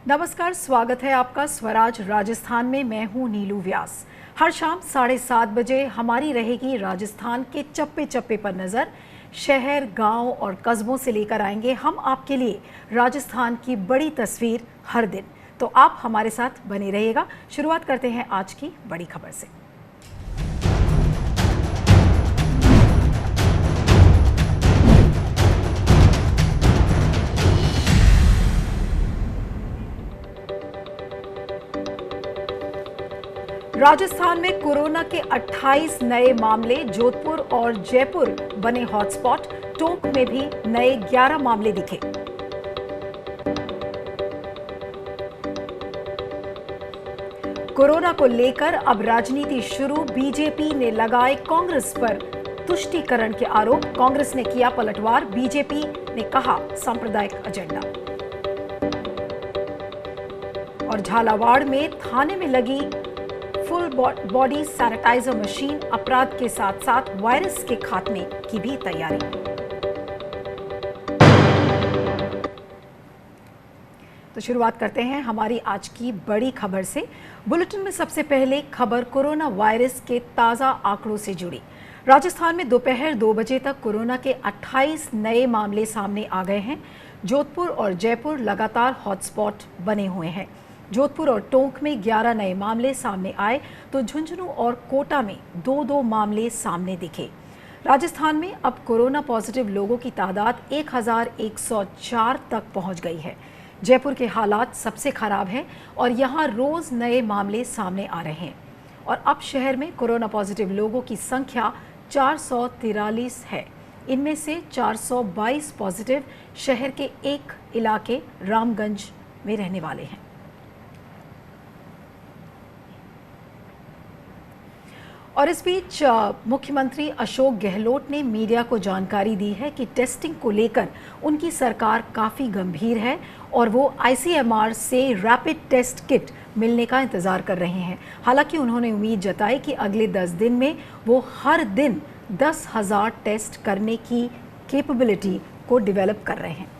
नमस्कार, स्वागत है आपका स्वराज राजस्थान में। मैं हूं नीलू व्यास। हर शाम 7:30 बजे हमारी रहेगी राजस्थान के चप्पे चप्पे पर नज़र। शहर, गांव और कस्बों से लेकर आएंगे हम आपके लिए राजस्थान की बड़ी तस्वीर हर दिन। तो आप हमारे साथ बने रहिएगा। शुरुआत करते हैं आज की बड़ी खबर से। राजस्थान में कोरोना के 28 नए मामले। जोधपुर और जयपुर बने हॉटस्पॉट। टोंक में भी नए 11 मामले दिखे। कोरोना को लेकर अब राजनीति शुरू। बीजेपी ने लगाए कांग्रेस पर तुष्टीकरण के आरोप। कांग्रेस ने किया पलटवार। बीजेपी ने कहा सांप्रदायिक एजेंडा। और झालावाड़ में थाने में लगी फुल बॉडी सैनिटाइजर मशीन। अपराध के साथ साथ वायरस के खात्मे की भी तैयारी। तो शुरुआत करते हैं हमारी आज की बड़ी खबर से। बुलेटिन में सबसे पहले खबर कोरोना वायरस के ताजा आंकड़ों से जुड़ी। राजस्थान में दोपहर 2 बजे तक कोरोना के 28 नए मामले सामने आ गए हैं। जोधपुर और जयपुर लगातार हॉटस्पॉट बने हुए हैं। जोधपुर और टोंक में 11 नए मामले सामने आए तो झुंझुनू और कोटा में 2-2 मामले सामने दिखे। राजस्थान में अब कोरोना पॉजिटिव लोगों की तादाद 1104 तक पहुंच गई है। जयपुर के हालात सबसे खराब हैं और यहां रोज नए मामले सामने आ रहे हैं। और अब शहर में कोरोना पॉजिटिव लोगों की संख्या 443 है। इनमें से 422 पॉजिटिव शहर के एक इलाके रामगंज में रहने वाले हैं। और इस बीच मुख्यमंत्री अशोक गहलोत ने मीडिया को जानकारी दी है कि टेस्टिंग को लेकर उनकी सरकार काफ़ी गंभीर है और वो आईसीएमआर से रैपिड टेस्ट किट मिलने का इंतज़ार कर रहे हैं। हालांकि उन्होंने उम्मीद जताई कि अगले 10 दिन में वो हर दिन 10,000 टेस्ट करने की कैपेबिलिटी को डेवलप कर रहे हैं।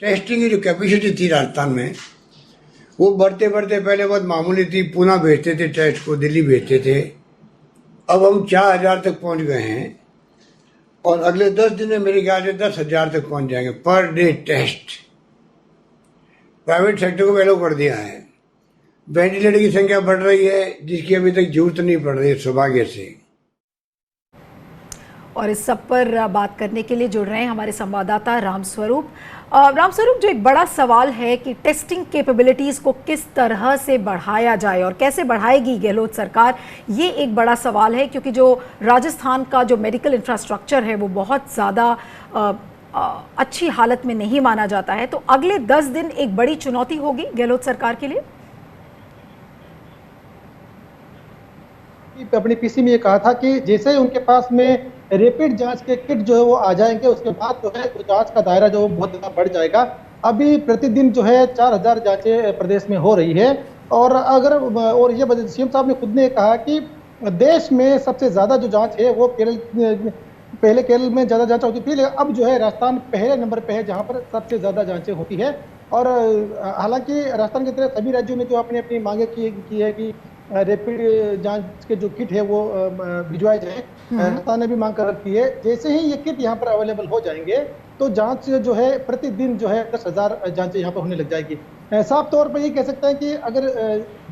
टेस्टिंग की जो कैपेसिटी थी राजस्थान में वो बढ़ते बढ़ते पहले बहुत मामूली थी। पूना भेजते थे टेस्ट को, दिल्ली भेजते थे। अब हम 4,000 तक पहुंच गए हैं और अगले 10 दिन में मेरे ख्याल से 10,000 तक पहुंच जाएंगे per day test. Private sector को एलो कर दिया है। वेंटिलेटर की संख्या बढ़ रही है जिसकी अभी तक जरूरत नहीं पड़ रही है, सौभाग्य से। और इस सब पर बात करने के लिए जुड़ रहे हैं हमारे संवाददाता रामस्वरूप। रामस्वरूप, जो एक बड़ा सवाल है कि टेस्टिंग कैपेबिलिटीज़ को किस तरह से बढ़ाया जाए और कैसे बढ़ाएगी गहलोत सरकार, ये एक बड़ा सवाल है क्योंकि जो राजस्थान का जो मेडिकल इंफ्रास्ट्रक्चर है वो बहुत ज़्यादा अच्छी हालत में नहीं माना जाता है। तो अगले 10 दिन एक बड़ी चुनौती होगी गहलोत सरकार के लिए। अपनी पीसी में ये कहा था कि जैसे ही उनके पास में रैपिड जांच के किट जो है वो आ जाएंगे, उसके बाद जो है तो जांच का दायरा जो बहुत ज़्यादा बढ़ जाएगा। अभी प्रतिदिन जो है 4,000 जांचें प्रदेश में हो रही है और ये सीएम साहब ने खुद ने कहा कि देश में सबसे ज़्यादा जो जांच है वो पहले केरल में ज़्यादा जांच होती थी, लेकिन अब जो है राजस्थान पहले नंबर पे है जहाँ पर सबसे ज़्यादा जांचें होती है। और हालांकि राजस्थान की तरह सभी राज्यों ने जो अपनी अपनी मांगे की है कि रैपिड जांच के जो किट है वो भिजवाए जाए। राजस्थान ने भी मांग कर रखी है। जैसे ही ये किट यहाँ पर अवेलेबल हो जाएंगे तो जांच जो है प्रतिदिन जो है 10,000 जांचें यहाँ पर होने लग जाएगी। साफ तौर पर ये कह सकते हैं कि अगर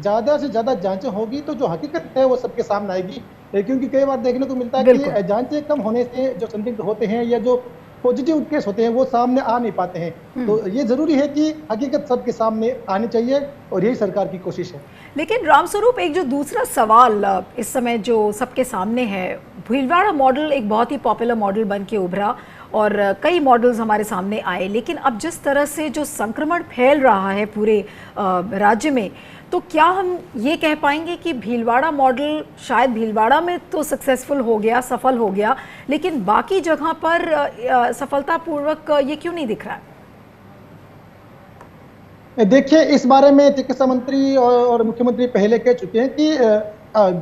ज़्यादा से ज़्यादा जांचें होगी तो जो हकीकत है वो सबके सामने आएगी। क्योंकि कई बार देखने को मिलता है कि जांचें कम होने से जो संदिग्ध होते हैं या जो पॉजिटिव केस होते हैं वो सामने आ नहीं पाते हैं। तो ये जरूरी है कि हकीकत सबके सामने आनी चाहिए और यही सरकार की कोशिश है। लेकिन रामस्वरूप, एक जो दूसरा सवाल इस समय जो सबके सामने है, भीलवाड़ा मॉडल एक बहुत ही पॉपुलर मॉडल बन के उभरा और कई मॉडल्स हमारे सामने आए, लेकिन अब जिस तरह से जो संक्रमण फैल रहा है पूरे राज्य में, तो क्या हम ये कह पाएंगे कि भीलवाड़ा मॉडल शायद भीलवाड़ा में तो सक्सेसफुल हो गया, सफल हो गया, लेकिन बाकी जगह पर सफलतापूर्वक ये क्यों नहीं दिख रहा है? देखिए, इस बारे में चिकित्सा मंत्री और मुख्यमंत्री पहले कह चुके हैं कि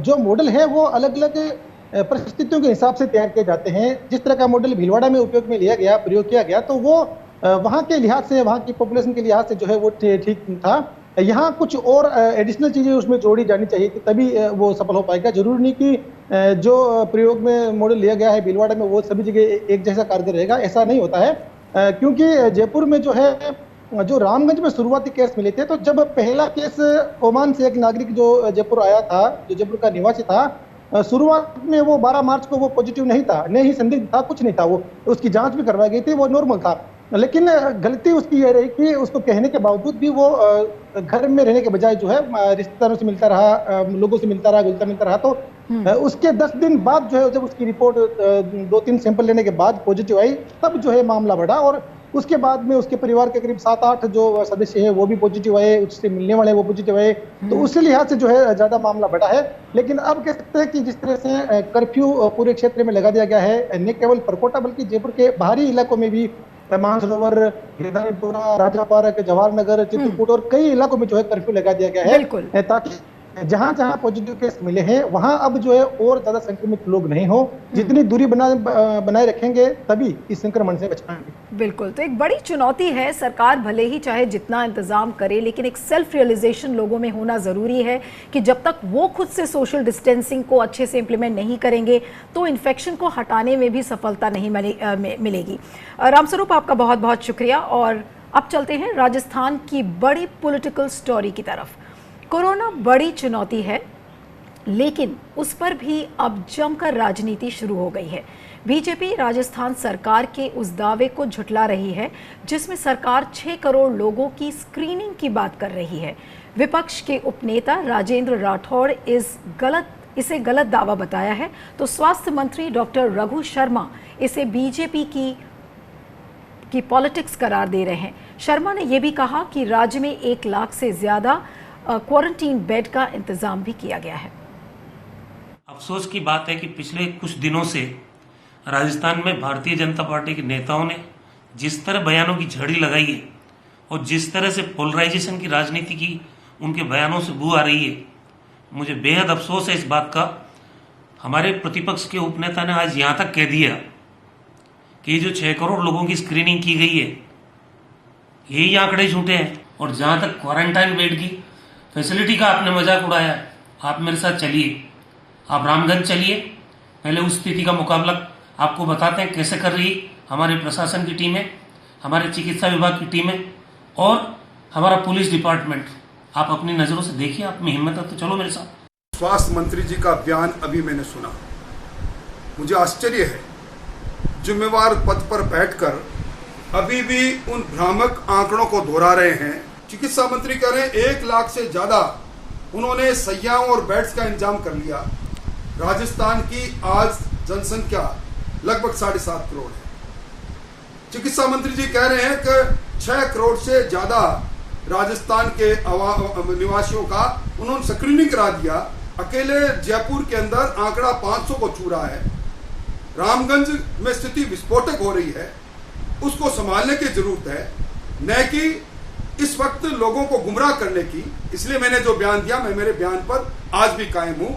जो मॉडल है वो अलग अलग परिस्थितियों के हिसाब से तैयार किए जाते हैं। जिस तरह का मॉडल भीलवाड़ा में उपयोग में लिया गया, प्रयोग किया गया, तो वो वहाँ के लिहाज से, वहाँ की पॉपुलेशन के लिहाज से जो है वो ठीक था। यहाँ कुछ और एडिशनल चीज़ें उसमें जोड़ी जानी चाहिए कि तभी वो सफल हो पाएगा। जरूरी नहीं कि जो प्रयोग में मॉडल लिया गया है भीलवाड़ा में वो सभी जगह एक जैसा कारगर रहेगा, ऐसा नहीं होता है। क्योंकि जयपुर में जो है, जो रामगंज में शुरुआती केस मिले थे, तो जब पहला केस ओमान से एक नागरिक जो जयपुर आया था, जो जयपुर का निवासी था, शुरुआत में वो 12 मार्च को वो पॉजिटिव नहीं था, नहीं ही संदिग्ध था, कुछ नहीं था, वो उसकी जांच भी करवाई गई थी, वो नॉर्मल था। लेकिन गलती उसकी ये रही कि उसको कहने के बावजूद भी वो घर में रहने के बजाय जो है रिश्तेदारों से मिलता रहा, लोगों से मिलता रहा, घुलता मिलता रहा। तो उसके 10 दिन बाद जो है, जब उसकी रिपोर्ट 2-3 सैंपल लेने के बाद पॉजिटिव आई, तब जो है मामला बढ़ा। और उसके बाद में उसके परिवार के करीब 7-8 जो सदस्य हैं वो भी पॉजिटिव आए, उससे मिलने वाले वो पॉजिटिव आए। तो उस लिहाज से जो है ज्यादा मामला बढ़ा है। लेकिन अब कह सकते हैं कि जिस तरह से कर्फ्यू पूरे क्षेत्र में लगा दिया गया है, न केवल परकोटा बल्कि जयपुर के बाहरी इलाकों में भी, मानसरोवर, गिरधारीपुरा, राजा पार्क, जवाहर नगर, चित्रकूट और कई इलाकों में जो है कर्फ्यू लगा दिया गया है, ताकि जहां जहां पॉजिटिव केस मिले हैं वहां अब जो है और ज्यादा संक्रमित लोग नहीं हो। जितनी दूरी बनाए रखेंगे तभी इस संक्रमण से बच पाएंगे। बिल्कुल, तो एक बड़ी चुनौती है। सरकार भले ही चाहे जितना इंतजाम करे, लेकिन एक सेल्फ रियलाइजेशन लोगों में होना जरूरी है कि जब तक वो खुद से सोशल डिस्टेंसिंग को अच्छे से इंप्लीमेंट नहीं करेंगे तो इन्फेक्शन को हटाने में भी सफलता नहीं मिलेगी। रामस्वरूप, आपका बहुत बहुत शुक्रिया। और अब चलते हैं राजस्थान की बड़ी पॉलिटिकल स्टोरी की तरफ। कोरोना बड़ी चुनौती है, लेकिन उस पर भी अब जमकर राजनीति शुरू हो गई है। बीजेपी राजस्थान सरकार के उस दावे को झुठला रही है जिसमें सरकार 6 करोड़ लोगों की स्क्रीनिंग की बात कर रही है। विपक्ष के उपनेता राजेंद्र राठौड़ इसे गलत दावा बताया है, तो स्वास्थ्य मंत्री डॉक्टर रघु शर्मा इसे बीजेपी की पॉलिटिक्स करार दे रहे हैं। शर्मा ने यह भी कहा कि राज्य में 1 लाख से ज्यादा क्वारंटीन बेड का इंतजाम भी किया गया है। अफसोस की बात है कि पिछले कुछ दिनों से राजस्थान में भारतीय जनता पार्टी के नेताओं ने जिस तरह बयानों की झड़ी लगाई है और जिस तरह से पोलराइजेशन की राजनीति की उनके बयानों से बू आ रही है, मुझे बेहद अफसोस है इस बात का। हमारे प्रतिपक्ष के उपनेता ने आज यहां तक कह दिया कि जो 6 करोड़ लोगों की स्क्रीनिंग की गई है, यही आंकड़े झूठे हैं। और जहां तक क्वारंटाइन बेड की फैसिलिटी का आपने मजाक उड़ाया, आप मेरे साथ चलिए, आप रामगंज चलिए, पहले उस स्थिति का मुकाबला आपको बताते हैं कैसे कर रही हमारे प्रशासन की टीमें, हमारे चिकित्सा विभाग की टीमें और हमारा पुलिस डिपार्टमेंट। आप अपनी नजरों से देखिए, आप में हिम्मत है तो चलो मेरे साथ। स्वास्थ्य मंत्री जी का बयान अभी मैंने सुना, मुझे आश्चर्य है, जिम्मेवार पद पर बैठकर अभी भी उन भ्रामक आंकड़ों को दोहरा रहे हैं। चिकित्सा मंत्री कह रहे हैं 1 लाख से ज्यादा उन्होंने सैयाओं और बेड्स का इंतजाम कर लिया। राजस्थान की आज जनसंख्या लगभग 7.5 करोड़ है। चिकित्सा मंत्री जी कह रहे हैं कि 6 करोड़ से ज्यादा राजस्थान के निवासियों का उन्होंने स्क्रीनिंग करा दिया। अकेले जयपुर के अंदर आंकड़ा 500 को छू रहा है। रामगंज में स्थिति विस्फोटक हो रही है, उसको संभालने की जरूरत है, न कि इस वक्त लोगों को गुमराह करने की। इसलिए मैंने जो बयान दिया, मैं मेरे बयान पर आज भी कायम हूं।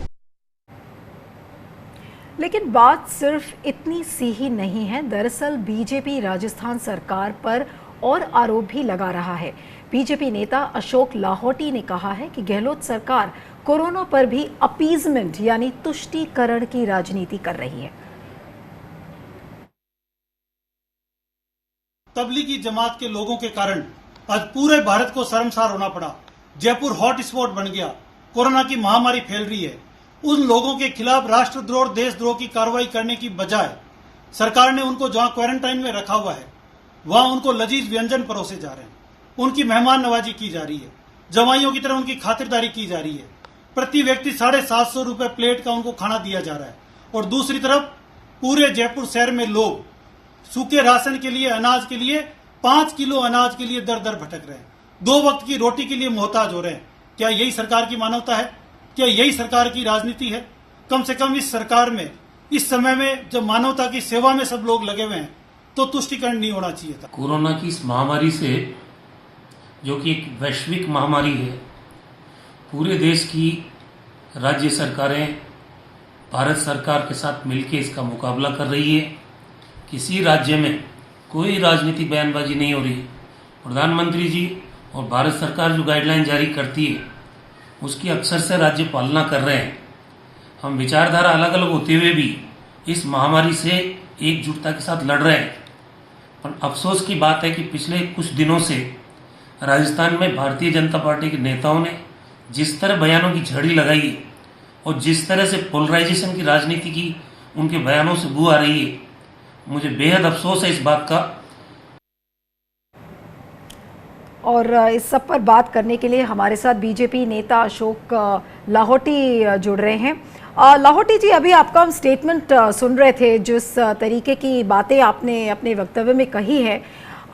लेकिन बात सिर्फ इतनी सी ही नहीं है। दरअसल बीजेपी राजस्थान सरकार पर और आरोप भी लगा रहा है। बीजेपी नेता अशोक लाहौटी ने कहा है कि गहलोत सरकार कोरोना पर भी अपीजमेंट यानी तुष्टीकरण की राजनीति कर रही है। तबलीगी जमात के लोगों के कारण आज पूरे भारत को शर्मसार होना पड़ा। जयपुर हॉट स्पॉट बन गया, कोरोना की महामारी फैल रही है। उन लोगों के खिलाफ राष्ट्रद्रोह और देशद्रोह की कार्रवाई करने की बजाय सरकार ने उनको जहां क्वारंटाइन में रखा हुआ है वहां उनको लजीज व्यंजन परोसे जा रहे हैं, उनकी मेहमान नवाजी की जा रही है, जवाइयों की तरह उनकी खातिरदारी की जा रही है। प्रति व्यक्ति 750 रुपए प्लेट का उनको खाना दिया जा रहा है। और दूसरी तरफ पूरे जयपुर शहर में लोग सूखे राशन के लिए, अनाज के लिए, 5 किलो अनाज के लिए दर दर भटक रहे हैं, 2 वक्त की रोटी के लिए मोहताज हो रहे हैं। क्या यही सरकार की मानवता है? क्या यही सरकार की राजनीति है? कम से कम इस सरकार में, इस समय में जब मानवता की सेवा में सब लोग लगे हुए हैं, तो तुष्टीकरण नहीं होना चाहिए था। कोरोना की इस महामारी से, जो कि एक वैश्विक महामारी है, पूरे देश की राज्य सरकारें भारत सरकार के साथ मिलकर इसका मुकाबला कर रही है। किसी राज्य में कोई राजनीतिक बयानबाजी नहीं हो रही है। प्रधानमंत्री जी और भारत सरकार जो गाइडलाइन जारी करती है उसकी अक्सर से राज्य पालना कर रहे हैं। हम विचारधारा अलग अलग होते हुए भी इस महामारी से एकजुटता के साथ लड़ रहे हैं। पर अफसोस की बात है कि पिछले कुछ दिनों से राजस्थान में भारतीय जनता पार्टी के नेताओं ने जिस तरह बयानों की झड़ी लगाई है और जिस तरह से पोलराइजेशन की राजनीति की उनके बयानों से बू आ रही है, मुझे बेहद अफसोस है इस बात का। और इस सब पर बात करने के लिए हमारे साथ बीजेपी नेता अशोक लाहौटी जुड़ रहे हैं। लाहौटी जी, अभी आपका हम स्टेटमेंट सुन रहे थे, जिस तरीके की बातें आपने अपने वक्तव्य में कही है।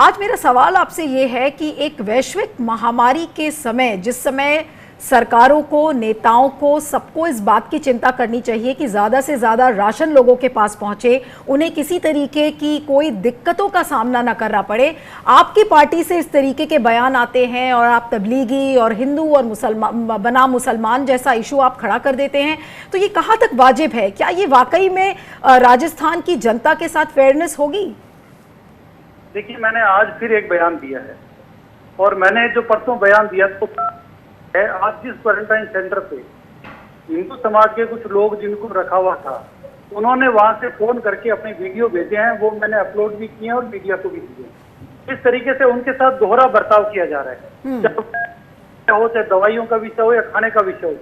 आज मेरा सवाल आपसे ये है कि एक वैश्विक महामारी के समय, जिस समय सरकारों को, नेताओं को, सबको इस बात की चिंता करनी चाहिए कि ज़्यादा से ज़्यादा राशन लोगों के पास पहुंचे, उन्हें किसी तरीके की कोई दिक्कतों का सामना ना करना पड़े, आपकी पार्टी से इस तरीके के बयान आते हैं और आप तबलीगी और हिंदू और मुसलमान बनाम मुसलमान जैसा इशू आप खड़ा कर देते हैं, तो ये कहाँ तक वाजिब है? क्या ये वाकई में राजस्थान की जनता के साथ फेयरनेस होगी? देखिए, मैंने आज फिर एक बयान दिया है और मैंने जो परसों बयान दिया तो है, आज जिस क्वारंटाइन सेंटर पे हिंदू समाज के कुछ लोग जिनको रखा हुआ था, उन्होंने वहां से फोन करके अपने वीडियो भेजे हैं, वो मैंने अपलोड भी किए हैं और मीडिया को भी दिए हैं। इस तरीके से उनके साथ दोहरा बर्ताव किया जा रहा है, चाहे दवाइयों का विषय हो या खाने का विषय हो,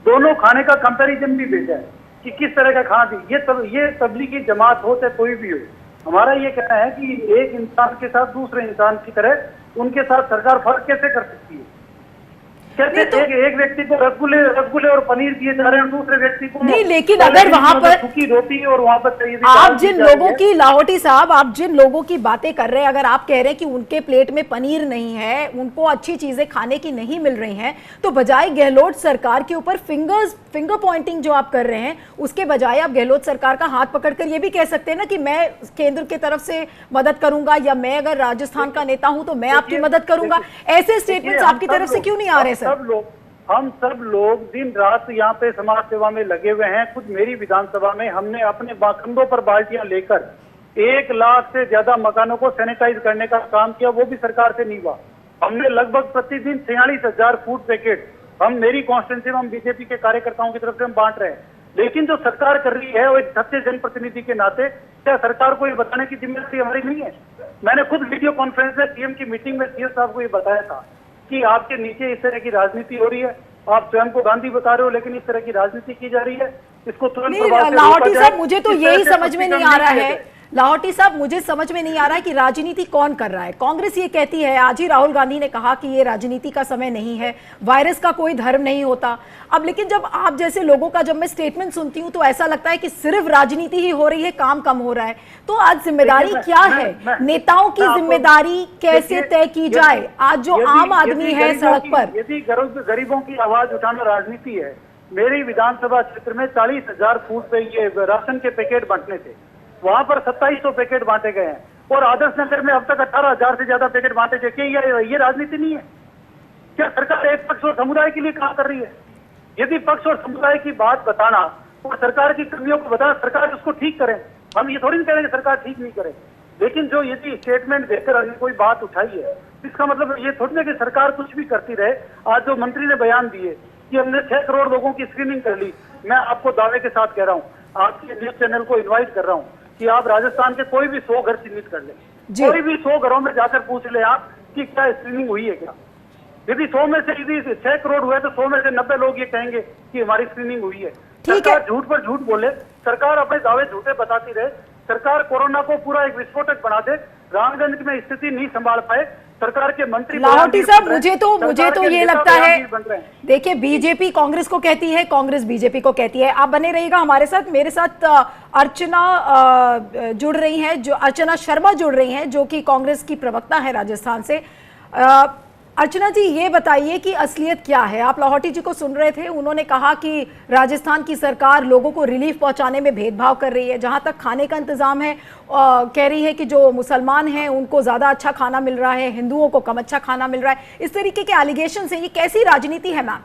दोनों खाने का कंपैरिजन भी भेजा है कि किस तरह का खाना दी। ये तबलीगी जमात हो चाहे कोई भी हो, हमारा ये कहना है कि एक इंसान के साथ दूसरे इंसान की तरह उनके साथ सरकार फर्क कैसे कर सकती है? कैसे तो एक व्यक्ति को रसगुल्ले और पनीर दिए जा रहे हैं, दूसरे व्यक्ति को नहीं, लेकिन अगर वहां पर सूखी रोटी और वहां पर आप जिन लोगों की, लाहौटी साहब, आप जिन लोगों की बातें कर रहे हैं, अगर आप कह रहे हैं कि उनके प्लेट में पनीर नहीं है, उनको अच्छी चीजें खाने की नहीं मिल रही हैं, तो बजाय गहलोत सरकार के ऊपर फिंगर पॉइंटिंग जो आप कर रहे हैं, उसके बजाय आप गहलोत सरकार का हाथ पकड़कर ये भी कह सकते हैं ना कि मैं केंद्र की तरफ से मदद करूंगा, या मैं अगर राजस्थान का नेता हूं तो मैं आपकी मदद करूंगा। ऐसे स्टेटमेंट्स आपकी तरफ से क्यों नहीं आ रहे सर? हम सब लोग दिन रात यहाँ पे समाज सेवा में लगे हुए हैं। खुद मेरी विधानसभा में हमने अपने कंधों पर बाल्टियां लेकर 1 लाख से ज्यादा मकानों को सैनिटाइज करने का काम किया, वो भी सरकार से नहीं हुआ। हमने लगभग प्रतिदिन 46,000 फूड पैकेट हम मेरी कॉन्स्टिट्यूंसी में हम बीजेपी के कार्यकर्ताओं की तरफ से हम बांट रहे हैं। लेकिन जो सरकार कर रही है वो एक सच्चे जनप्रतिनिधि के नाते क्या सरकार को ये बताने की जिम्मेदारी हमारी नहीं है? मैंने खुद वीडियो कॉन्फ्रेंस में सीएम की मीटिंग में सीएम साहब को ये बताया था कि आपके नीचे इस तरह की राजनीति हो रही है, आप स्वयं को गांधी बता रहे हो, लेकिन इस तरह की राजनीति की जा रही है, इसको तुरंत प्रभाव से लाहौटी साहब, मुझे तो यही समझ में नहीं आ रहा है, लाहौटी साहब, मुझे समझ में नहीं आ रहा है कि राजनीति कौन कर रहा है। कांग्रेस ये कहती है, आज ही राहुल गांधी ने कहा कि ये राजनीति का समय नहीं है, वायरस का कोई धर्म नहीं होता। अब लेकिन जब आप जैसे लोगों का जब मैं स्टेटमेंट सुनती हूं तो ऐसा लगता है कि सिर्फ राजनीति ही हो रही है, काम कम हो रहा है। तो आज जिम्मेदारी क्या है? नेताओं की जिम्मेदारी कैसे तय की जाए? आज जो आम आदमी है सड़क पर, यदि गरीबों की आवाज उठाना राजनीति है, मेरी विधानसभा क्षेत्र में 40,000 फूड पे ये राशन के पैकेट बांटने थे, वहां पर 2700 पैकेट बांटे गए हैं, और आदर्श नगर में अब तक 18,000 से ज्यादा पैकेट बांटे गए। क्या ये राजनीति नहीं है? क्या सरकार एक पक्ष और समुदाय के लिए काम कर रही है? यदि पक्ष और समुदाय की बात बताना और सरकार की कमियों को बताना, सरकार उसको ठीक करे। हम ये थोड़ी नहीं कह रहे कि सरकार ठीक नहीं करे, लेकिन जो यदि स्टेटमेंट देकर अगर कोई बात उठाई है, इसका मतलब ये थोड़ी ना कि सरकार कुछ भी करती रहे। आज जो मंत्री ने बयान दिए कि हमने 6 करोड़ लोगों की स्क्रीनिंग कर ली, मैं आपको दावे के साथ कह रहा हूँ, आपके न्यूज चैनल को इन्वाइट कर रहा हूँ कि आप राजस्थान के कोई भी 100 घर चिन्हित कर ले, कोई भी 100 घरों में जाकर पूछ ले आप कि क्या स्क्रीनिंग हुई है क्या। यदि 100 में से यदि 6 करोड़ हुए तो 100 में से 90 लोग ये कहेंगे कि हमारी स्क्रीनिंग हुई है। सरकार झूठ पर झूठ बोले, सरकार अपने दावे झूठे बताती रहे, सरकार कोरोना को पूरा एक विस्फोटक बना दे, रामगंज में स्थिति नहीं संभाल पाए, सरकार के मंत्री। लाहौटी साहब, मुझे तो ये लगता है, देखिए बीजेपी कांग्रेस को कहती है, कांग्रेस बीजेपी को कहती है। आप बने रहिएगा हमारे साथ। मेरे साथ अर्चना जुड़ रही हैं, जो अर्चना शर्मा जुड़ रही हैं, जो कि कांग्रेस की प्रवक्ता है राजस्थान से। अर्चना जी, ये बताइए कि असलियत क्या है? आप लाहौटी जी को सुन रहे थे, उन्होंने कहा कि राजस्थान की सरकार लोगों को रिलीफ पहुंचाने में भेदभाव कर रही है। जहां तक खाने का इंतजाम है, कह रही है कि जो मुसलमान हैं उनको ज्यादा अच्छा खाना मिल रहा है, हिंदुओं को कम अच्छा खाना मिल रहा है। इस तरीके के एलिगेशन है, ये कैसी राजनीति है मैम?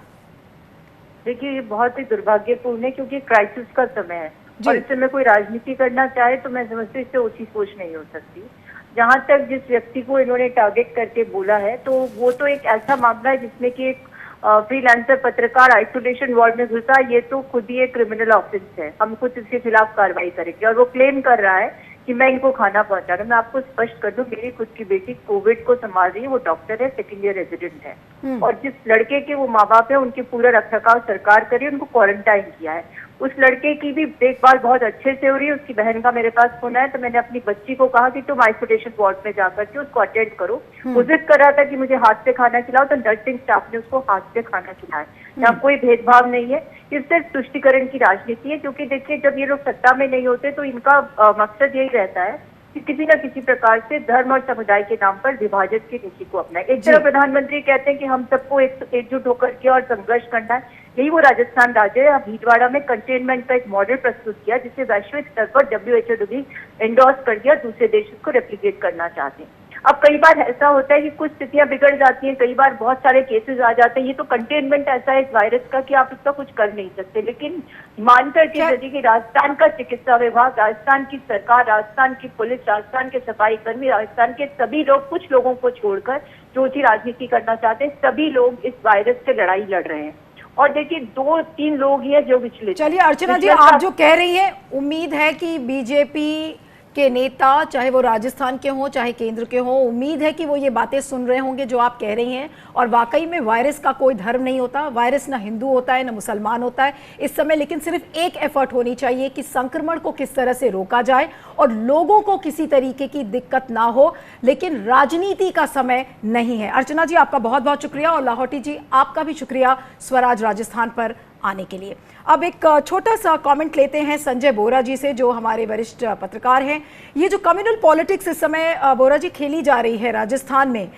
देखिए, ये बहुत ही दुर्भाग्यपूर्ण है, क्योंकि क्राइसिस का समय है और इससे मैं कोई राजनीति करना चाहे तो मैं समझती हूँ इससे ओछी सोच नहीं हो सकती। जहां तक जिस व्यक्ति को इन्होंने टारगेट करके बोला है, तो वो तो एक ऐसा मामला है जिसमें कि एक फ्रीलांसर पत्रकार आइसोलेशन वार्ड में घुसा, ये तो खुद ही एक क्रिमिनल ऑफेंस है। हम खुद इसके खिलाफ कार्रवाई करेंगे। और वो क्लेम कर रहा है कि मैं इनको खाना पहुंचा रहा हूं। मैं आपको स्पष्ट कर दूं, मेरी खुद की बेटी कोविड को संभाल रही है, वो डॉक्टर है, सेकेंड ईयर रेजिडेंट है, और जिस लड़के के वो माँ बाप है उनके पूरा रखरखाव सरकार करी, उनको क्वारंटाइन किया है। उस लड़के की भी देखभाल बहुत अच्छे से हो रही है। उसकी बहन का मेरे पास फोन है, तो मैंने अपनी बच्ची को कहा कि तुम आइसोलेशन वार्ड में जाकर के उसको अटेंड करो। वो जिद कर रहा था कि मुझे हाथ से खाना खिलाओ, तो नर्सिंग स्टाफ ने उसको हाथ से खाना खिलाया। यहाँ कोई भेदभाव नहीं है, ये सिर्फ तुष्टिकरण की राजनीति है। क्योंकि देखिए, जब ये लोग सत्ता में नहीं होते तो इनका मकसद यही रहता है कि किसी न किसी प्रकार से धर्म और समुदाय के नाम पर विभाजन की नीति को अपनाए। एक तरफ प्रधानमंत्री कहते हैं कि हम सबको एकजुट होकर के और संघर्ष करना है। यही वो राजस्थान राज्य है। भीलवाड़ा में कंटेनमेंट का एक मॉडल प्रस्तुत किया, जिसे वैश्विक स्तर पर WHO ने भी एंडोर्स कर दिया, दूसरे देश को रेप्लिकेट करना चाहते हैं। अब कई बार ऐसा होता है कि कुछ स्थितियां बिगड़ जाती हैं, कई बार बहुत सारे केसेस आ जाते हैं। ये तो कंटेनमेंट ऐसा है इस वायरस का कि आप इसका कुछ कर नहीं सकते। लेकिन मानकर के चलिए कि राजस्थान का चिकित्सा विभाग, राजस्थान की सरकार, राजस्थान की पुलिस, राजस्थान के सफाई कर्मी, राजस्थान के सभी लोग, कुछ लोगों को छोड़कर जो भी राजनीति करना चाहते हैं, सभी लोग इस वायरस से लड़ाई लड़ रहे हैं। और देखिए, 2-3 लोग ही हैं जो विचलित। चलिए अर्चना जी, आप जो कह रही हैं, उम्मीद है कि बीजेपी के नेता, चाहे वो राजस्थान के हों चाहे केंद्र के हों, उम्मीद है कि वो ये बातें सुन रहे होंगे जो आप कह रही हैं। और वाकई में वायरस का कोई धर्म नहीं होता, वायरस ना हिंदू होता है ना मुसलमान होता है इस समय। लेकिन सिर्फ एक एफर्ट होनी चाहिए कि संक्रमण को किस तरह से रोका जाए और लोगों को किसी तरीके की दिक्कत ना हो। लेकिन राजनीति का समय नहीं है। अर्चना जी, आपका बहुत बहुत शुक्रिया, और लाहौटी जी आपका भी शुक्रिया स्वराज राजस्थान पर आने के लिए। अब एक छोटा सा कमेंट लेते हैं संजय बोरा जी से, जो हमारे वरिष्ठ पत्रकार हैं। ये जो कम्युनल पॉलिटिक्स इस समय बोरा जी खेली जा रही है राजस्थान में,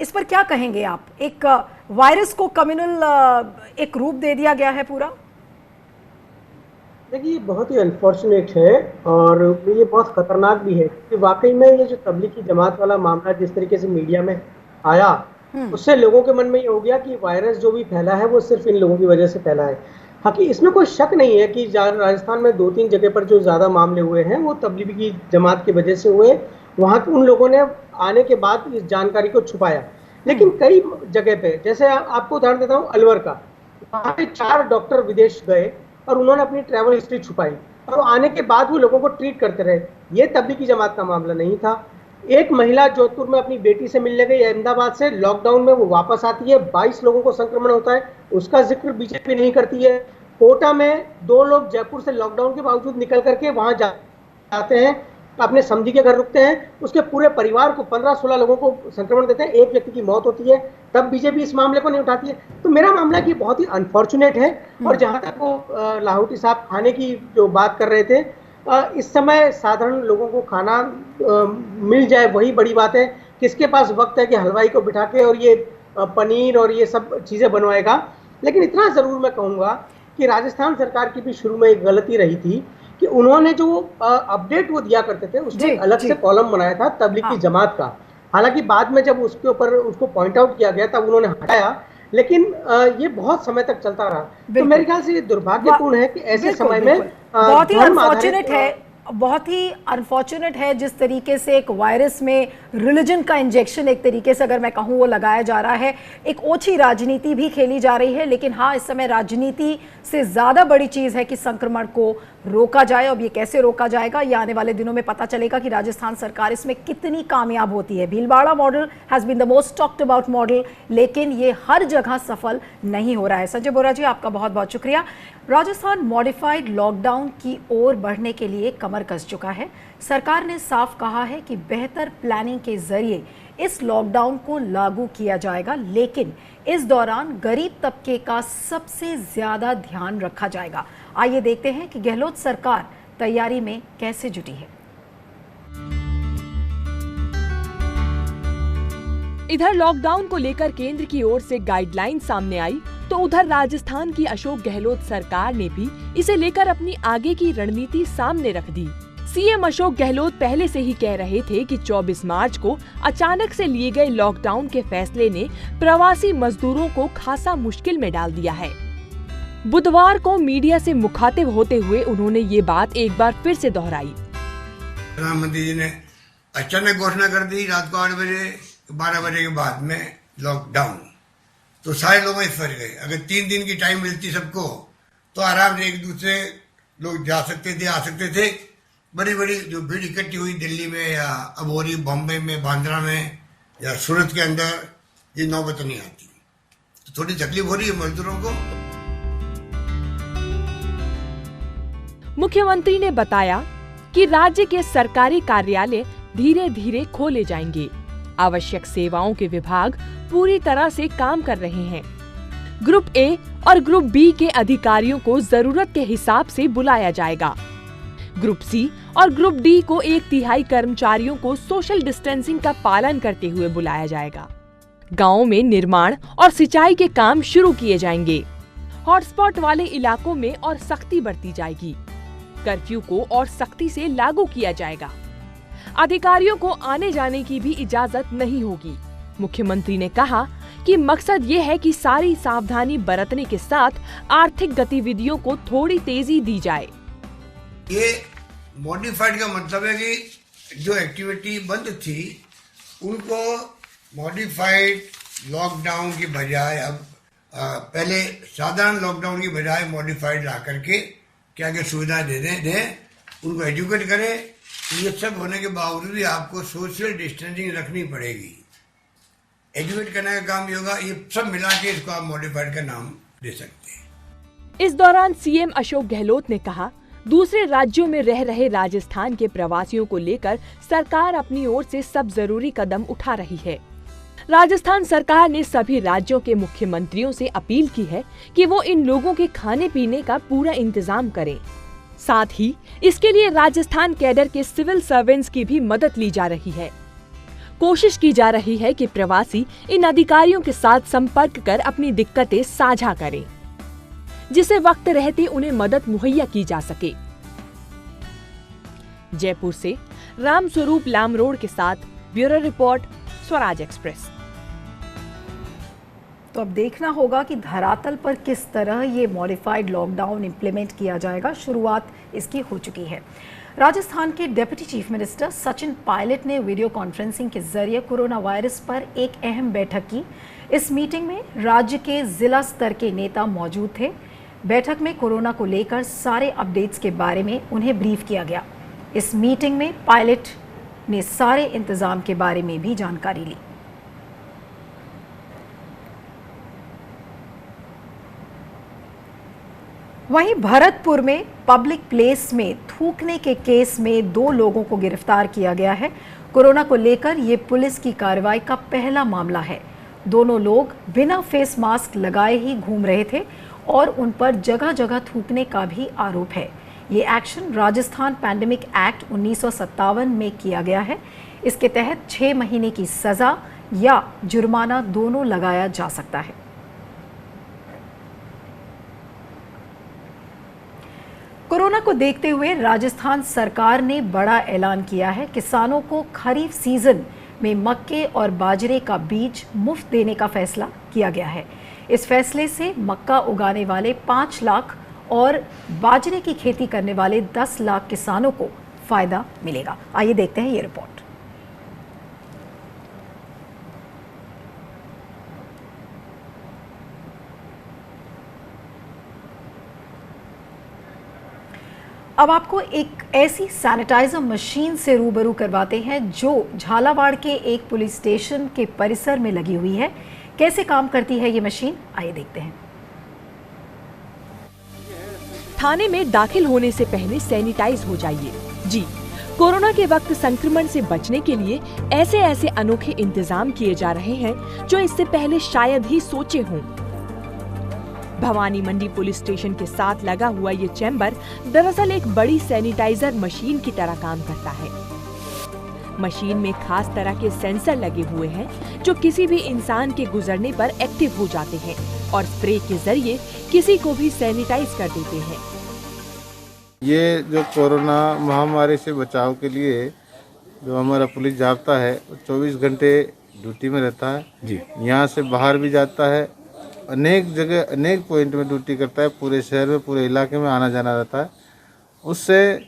इस पर क्या कहेंगे आप? एक वायरस को कम्युनल एक रूप दे दिया गया है पूरा। देखिए, बहुत ही अनफॉर्चुनेट है और ये बहुत खतरनाक भी है कि वाकई में ये जो तबलीगी जमात वाला मामला जिस तरीके से मीडिया में आया, उससे लोगों के मन में ये हो गया कि वायरस जो भी फैला है वो सिर्फ इन लोगों की वजह से फैला है। हालांकि इसमें कोई शक नहीं है कि राजस्थान में 2-3 जगह पर जो ज़्यादा मामले हुए हैं वो तबलीगी जमात की वजह से हुए। वहाँ के उन लोगों ने आने के बाद इस जानकारी को छुपाया। लेकिन कई जगह पे, जैसे आपको उदाहरण देता हूँ अलवर का, वहाँ पे 4 डॉक्टर विदेश गए और उन्होंने अपनी ट्रैवल हिस्ट्री छुपाई और आने के बाद वो लोगों को ट्रीट करते रहे। ये तबलीगी जमात का मामला नहीं था। एक महिला जोधपुर में अपनी बेटी से मिलने गई अहमदाबाद से, लॉकडाउन में वो वापस आती है, 22 लोगों को संक्रमण होता है, उसका जिक्र बीजेपी नहीं करती है। कोटा में 2 लोग जयपुर से लॉकडाउन के बावजूद निकल करके वहां जाते हैं, अपने समधी के घर रुकते हैं, उसके पूरे परिवार को 15-16 लोगों को संक्रमण देते हैं, एक व्यक्ति की मौत होती है, तब बीजेपी इस मामले को नहीं उठाती है। तो मेरा मामला कि बहुत ही अनफॉर्चुनेट है। और जहां तक वो लाहौटी साहब खाने की जो बात कर रहे थे, इस समय साधारण लोगों को खाना मिल जाए वही बड़ी बात है। किसके पास वक्त है कि हलवाई को बिठा के और ये पनीर और ये सब चीज़ें बनवाएगा। लेकिन इतना ज़रूर मैं कहूँगा कि राजस्थान सरकार की भी शुरू में एक गलती रही थी कि उन्होंने जो अपडेट वो दिया करते थे उसमें अलग से कॉलम बनाया था तबलीगी जमात का। हालांकि बाद में जब उसके ऊपर उसको पॉइंट आउट किया गया तब उन्होंने हटाया, लेकिन ये बहुत समय तक चलता रहा। तो मेरे ख्याल से ये दुर्भाग्यपूर्ण है कि ऐसे समय में बहुत ही अनफॉर्चुनेट है, बहुत ही अनफॉर्चुनेट है जिस तरीके से एक वायरस में रिलीजन का इंजेक्शन एक तरीके से अगर मैं कहूँ वो लगाया जा रहा है। एक ओछी राजनीति भी खेली जा रही है। लेकिन हाँ, इस समय राजनीति से ज़्यादा बड़ी चीज़ है कि संक्रमण को रोका जाए। अब ये कैसे रोका जाएगा ये आने वाले दिनों में पता चलेगा कि राजस्थान सरकार इसमें कितनी कामयाब होती है। Bhilwara model has been the most talked about model, लेकिन ये हर जगह सफल नहीं हो रहा है। संजय बोरा जी, आपका बहुत बहुत शुक्रिया। राजस्थान मॉडिफाइड लॉकडाउन की ओर बढ़ने के लिए कमर कस चुका है। सरकार ने साफ कहा है कि बेहतर प्लानिंग के जरिए इस लॉकडाउन को लागू किया जाएगा, लेकिन इस दौरान गरीब तबके का सबसे ज्यादा ध्यान रखा जाएगा। आइए देखते हैं कि गहलोत सरकार तैयारी में कैसे जुटी है। इधर लॉकडाउन को लेकर केंद्र की ओर से गाइडलाइन सामने आई, तो उधर राजस्थान की अशोक गहलोत सरकार ने भी इसे लेकर अपनी आगे की रणनीति सामने रख दी। सीएम अशोक गहलोत पहले से ही कह रहे थे कि 24 मार्च को अचानक से लिए गए लॉकडाउन के फैसले ने प्रवासी मजदूरों को खासा मुश्किल में डाल दिया है। बुधवार को मीडिया से मुखातिब होते हुए उन्होंने ये बात एक बार फिर से दोहराई। प्रधानमंत्री जी ने अचानक घोषणा कर दी रात को 8 बजे 12 बजे के बाद में लॉकडाउन, तो सारे लोग इस फंस गए। अगर 3 दिन की टाइम मिलती सबको तो आराम से एक दूसरे लोग जा सकते थे, आ सकते थे। बड़ी बड़ी जो भीड़ इकट्ठी हुई दिल्ली में या अबोरी, बॉम्बे में, बांद्रा में या सूरत के अंदर, ये नौबत नहीं आती। तो थोड़ी तकलीफ हो रही है मजदूरों को। मुख्यमंत्री ने बताया कि राज्य के सरकारी कार्यालय धीरे धीरे खोले जाएंगे। आवश्यक सेवाओं के विभाग पूरी तरह से काम कर रहे हैं। ग्रुप ए और ग्रुप बी के अधिकारियों को जरूरत के हिसाब से बुलाया जाएगा। ग्रुप सी और ग्रुप डी को 1/3 कर्मचारियों को सोशल डिस्टेंसिंग का पालन करते हुए बुलाया जाएगा। गांवों में निर्माण और सिंचाई के काम शुरू किए जाएंगे। हॉटस्पॉट वाले इलाकों में और सख्ती बरती जाएगी। कर्फ्यू को और सख्ती से लागू किया जाएगा। अधिकारियों को आने जाने की भी इजाजत नहीं होगी। मुख्यमंत्री ने कहा कि मकसद ये है कि सारी सावधानी बरतने के साथ आर्थिक गतिविधियों को थोड़ी तेजी दी जाए। ये मॉडिफाइड का मतलब है कि जो एक्टिविटी बंद थी उनको मॉडिफाइड लॉकडाउन की बजाय अब पहले साधारण लॉकडाउन की बजाय मॉडिफाइड ला करके क्या क्या सुविधाएं दे दें, उनको एजुकेट करें। ये सब होने के बावजूद भी आपको सोशल डिस्टेंसिंग रखनी पड़ेगी। एजुकेट करने का काम ये होगा। ये सब मिला के इसको आप मॉडिफाइड का नाम दे सकते हैं। इस दौरान सीएम अशोक गहलोत ने कहा, दूसरे राज्यों में रह रहे राजस्थान के प्रवासियों को लेकर सरकार अपनी ओर से सब जरूरी कदम उठा रही है। राजस्थान सरकार ने सभी राज्यों के मुख्यमंत्रियों से अपील की है कि वो इन लोगों के खाने पीने का पूरा इंतजाम करें। साथ ही इसके लिए राजस्थान कैडर के सिविल सर्वेंट्स की भी मदद ली जा रही है। कोशिश की जा रही है कि प्रवासी इन अधिकारियों के साथ संपर्क कर अपनी दिक्कतें साझा करें, जिसे वक्त रहते उन्हें मदद मुहैया की जा सके। जयपुर से रामस्वरूप लामरोड के साथ ब्यूरो रिपोर्ट, स्वराज एक्सप्रेस। तो अब देखना होगा कि धरातल पर किस तरह ये मॉडिफाइड लॉकडाउन इंप्लीमेंट किया जाएगा। शुरुआत इसकी हो चुकी है। राजस्थान के deputy chief minister Sachin Pilot ने वीडियो कॉन्फ्रेंसिंग के जरिए कोरोना वायरस पर एक अहम बैठक की। इस मीटिंग में राज्य के जिला स्तर के नेता मौजूद थे। बैठक में कोरोना को लेकर सारे अपडेट्स के बारे में उन्हें ब्रीफ किया गया। इस मीटिंग में पायलट ने सारे इंतजाम के बारे में भी जानकारी ली। वहीं भरतपुर में पब्लिक प्लेस में थूकने के केस में 2 लोगों को गिरफ्तार किया गया है। कोरोना को लेकर ये पुलिस की कार्रवाई का पहला मामला है। दोनों लोग बिना फेस मास्क लगाए ही घूम रहे थे और उन पर जगह जगह थूकने का भी आरोप है। ये एक्शन राजस्थान पैंडेमिक एक्ट 1957 में किया गया है। इसके तहत 6 महीने की सजा या जुर्माना दोनों लगाया जा सकता है। कोरोना को देखते हुए राजस्थान सरकार ने बड़ा ऐलान किया है। किसानों को खरीफ सीजन में मक्के और बाजरे का बीज मुफ्त देने का फैसला किया गया है। इस फैसले से मक्का उगाने वाले 5 लाख और बाजरे की खेती करने वाले 10 लाख किसानों को फायदा मिलेगा। आइए देखते हैं ये रिपोर्ट। अब आपको एक ऐसी सैनिटाइजर मशीन से रूबरू करवाते हैं जो झालावाड़ के एक पुलिस स्टेशन के परिसर में लगी हुई है। कैसे काम करती है ये मशीन, आइए देखते हैं। थाने में दाखिल होने से पहले सैनिटाइज हो जाइए। जी, कोरोना के वक्त संक्रमण से बचने के लिए ऐसे अनोखे इंतजाम किए जा रहे हैं जो इससे पहले शायद ही सोचे हों। भवानी मंडी पुलिस स्टेशन के साथ लगा हुआ ये चैम्बर दरअसल एक बड़ी सैनिटाइजर मशीन की तरह काम करता है। मशीन में खास तरह के सेंसर लगे हुए हैं जो किसी भी इंसान के गुजरने पर एक्टिव हो जाते हैं और स्प्रे के जरिए किसी को भी सैनिटाइज कर देते हैं। ये जो कोरोना महामारी से बचाव के लिए जो हमारा पुलिस जाब्ता है 24 घंटे ड्यूटी में रहता है जी। यहाँ से बाहर भी जाता है, अनेक जगह अनेक पॉइंट में ड्यूटी करता है। पूरे शहर में पूरे इलाके में आना जाना रहता है। उससे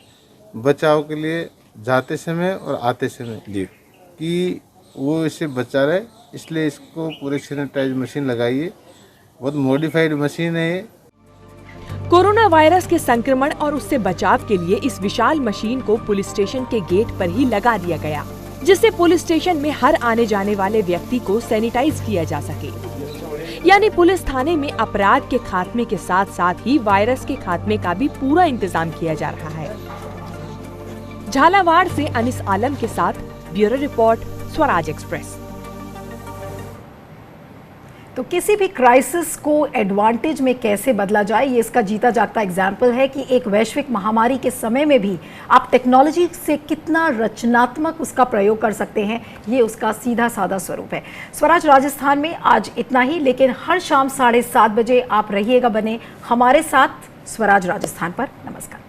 बचाव के लिए जाते समय और आते समय जी कि वो इससे बचा रहे, इसलिए इसको पूरे सैनिटाइज मशीन लगाइए। बहुत मॉडिफाइड मशीन है ये। कोरोना वायरस के संक्रमण और उससे बचाव के लिए इस विशाल मशीन को पुलिस स्टेशन के गेट पर ही लगा दिया गया, जिससे पुलिस स्टेशन में हर आने जाने वाले व्यक्ति को सैनिटाइज किया जा सके। यानी पुलिस थाने में अपराध के खात्मे के साथ साथ ही वायरस के खात्मे का भी पूरा इंतजाम किया जा रहा है। झालावाड़ से अनिस आलम के साथ ब्यूरो रिपोर्ट, स्वराज एक्सप्रेस। तो किसी भी क्राइसिस को एडवांटेज में कैसे बदला जाए, ये इसका जीता जागता एग्जाम्पल है कि एक वैश्विक महामारी के समय में भी आप टेक्नोलॉजी से कितना रचनात्मक उसका प्रयोग कर सकते हैं, ये उसका सीधा साधा स्वरूप है। स्वराज राजस्थान में आज इतना ही, लेकिन हर शाम 7:30 बजे आप रहिएगा बने हमारे साथ स्वराज राजस्थान पर। नमस्कार।